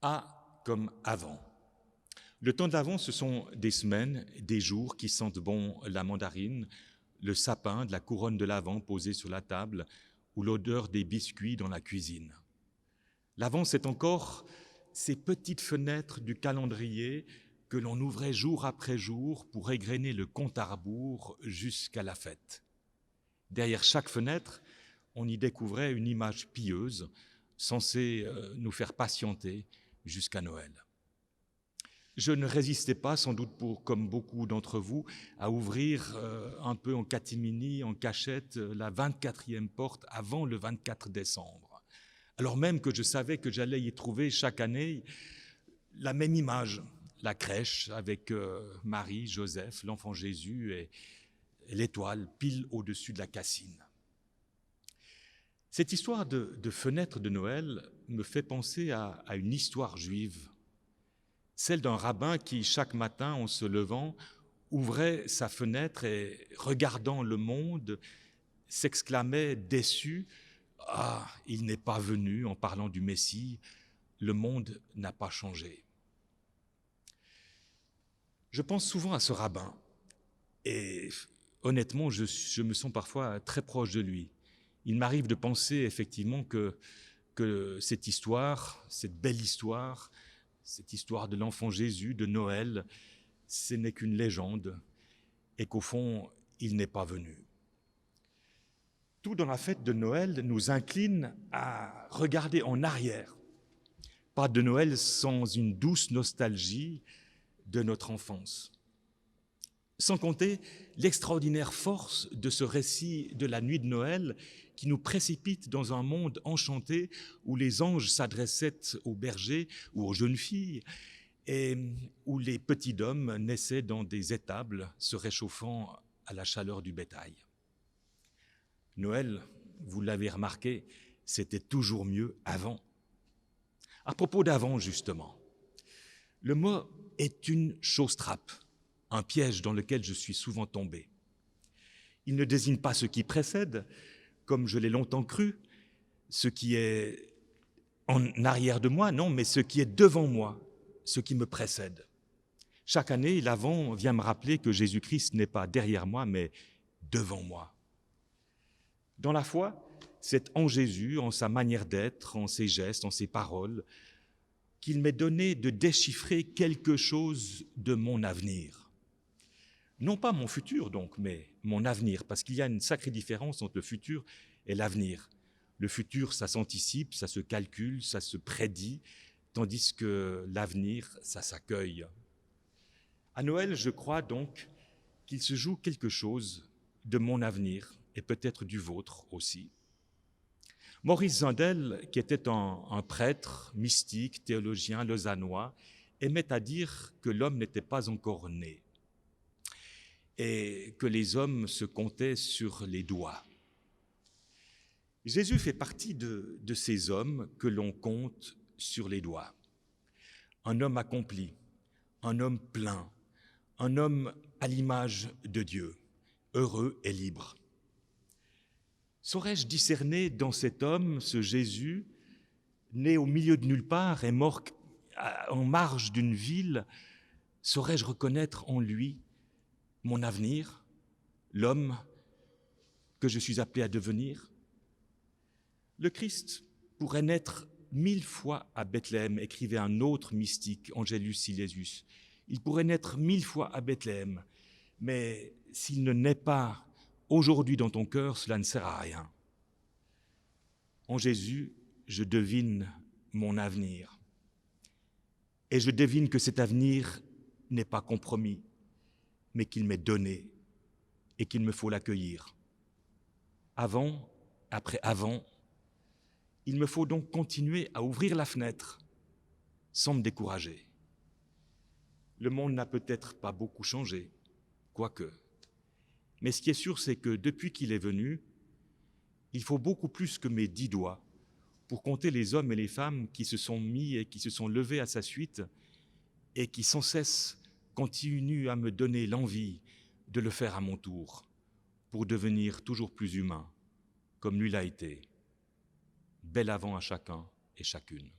A comme avant. Le temps d'avant, ce sont des semaines, des jours qui sentent bon la mandarine, le sapin, de la couronne de l'Avent posée sur la table ou l'odeur des biscuits dans la cuisine. L'Avent, c'est encore ces petites fenêtres du calendrier que l'on ouvrait jour après jour pour égrener le compte à rebours jusqu'à la fête. Derrière chaque fenêtre, on y découvrait une image pieuse censée nous faire patienter jusqu'à Noël. Je ne résistais pas, sans doute comme beaucoup d'entre vous, à ouvrir un peu en catimini, en cachette, la 24e porte avant le 24 décembre. Alors même que je savais que j'allais y trouver chaque année la même image, la crèche avec Marie, Joseph, l'enfant Jésus et l'étoile pile au-dessus de la cassine. Cette histoire de fenêtre de Noël me fait penser à une histoire juive, celle d'un rabbin qui, chaque matin, en se levant, ouvrait sa fenêtre et, regardant le monde, s'exclamait déçu « Ah, il n'est pas venu » en parlant du Messie, le monde n'a pas changé. Je pense souvent à ce rabbin et honnêtement, je me sens parfois très proche de lui. Il m'arrive de penser effectivement que cette histoire, cette belle histoire, cette histoire de l'enfant Jésus, de Noël, ce n'est qu'une légende et qu'au fond, il n'est pas venu. Tout dans la fête de Noël nous incline à regarder en arrière. Pas de Noël sans une douce nostalgie de notre enfance. Sans compter l'extraordinaire force de ce récit de la nuit de Noël qui nous précipite dans un monde enchanté où les anges s'adressaient aux bergers ou aux jeunes filles et où les petits hommes naissaient dans des étables se réchauffant à la chaleur du bétail. Noël, vous l'avez remarqué, c'était toujours mieux avant. À propos d'avant, justement, le mot est une chausse-trappe, un piège dans lequel je suis souvent tombé. Il ne désigne pas ce qui précède, comme je l'ai longtemps cru, ce qui est en arrière de moi, non, mais ce qui est devant moi, ce qui me précède. Chaque année, l'Avent vient me rappeler que Jésus-Christ n'est pas derrière moi, mais devant moi. Dans la foi, c'est en Jésus, en sa manière d'être, en ses gestes, en ses paroles, qu'il m'est donné de déchiffrer quelque chose de mon avenir. Non pas mon futur donc, mais mon avenir, parce qu'il y a une sacrée différence entre le futur et l'avenir. Le futur, ça s'anticipe, ça se calcule, ça se prédit, tandis que l'avenir, ça s'accueille. À Noël, je crois donc qu'il se joue quelque chose de mon avenir et peut-être du vôtre aussi. Maurice Zindel, qui était un prêtre, mystique, théologien lausannois, aimait à dire que l'homme n'était pas encore né et que les hommes se comptaient sur les doigts. Jésus fait partie de ces hommes que l'on compte sur les doigts. Un homme accompli, un homme plein, un homme à l'image de Dieu, heureux et libre. Saurais-je discerner dans cet homme, ce Jésus, né au milieu de nulle part et mort en marge d'une ville, saurais-je reconnaître en lui mon avenir, l'homme que je suis appelé à devenir? Le Christ pourrait naître 1000 fois à Bethléem, écrivait un autre mystique, Angelus Silesius. Il pourrait naître 1000 fois à Bethléem, mais s'il ne naît pas aujourd'hui dans ton cœur, cela ne sert à rien. En Jésus, je devine mon avenir. Et je devine que cet avenir n'est pas compromis, mais qu'il m'est donné et qu'il me faut l'accueillir. Avant, après avant, il me faut donc continuer à ouvrir la fenêtre sans me décourager. Le monde n'a peut-être pas beaucoup changé, quoique. Mais ce qui est sûr, c'est que depuis qu'il est venu, il faut beaucoup plus que mes 10 doigts pour compter les hommes et les femmes qui se sont mis et qui se sont levés à sa suite et qui sans cesse continuent à me donner l'envie de le faire à mon tour pour devenir toujours plus humain, comme lui l'a été. Bel avant à chacun et chacune.